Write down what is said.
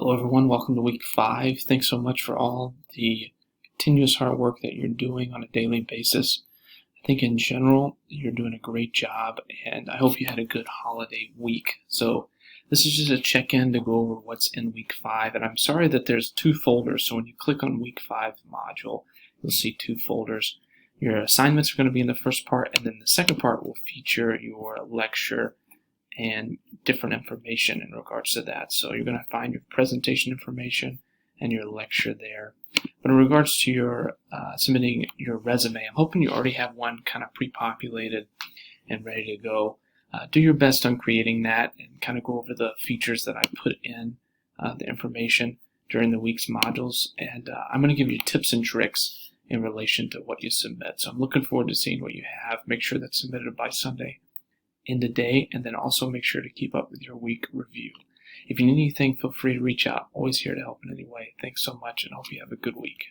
Hello everyone, welcome to week 5. Thanks so much for all the continuous hard work that you're doing on a daily basis. I think in general, you're doing a great job, and I hope you had a good holiday week. So this is just a check-in to go over what's in week 5, and I'm sorry that there's 2 folders, so when you click on week 5 module, you'll see 2 folders. Your assignments are going to be in the first part, and then the second part will feature your lecture and different information in regards to that. So you're going to find your presentation information and your lecture there. But in regards to your submitting your resume, I'm hoping you already have one kind of pre-populated and ready to go. Do your best on creating that and kind of go over the features that I put in the information during the week's modules. And I'm going to give you tips and tricks in relation to what you submit. So I'm looking forward to seeing what you have. Make sure that's submitted by Sunday in the day, and then also make sure to keep up with your week review. If you need anything, feel free to reach out. Always here to help in any way. Thanks so much, and hope you have a good week.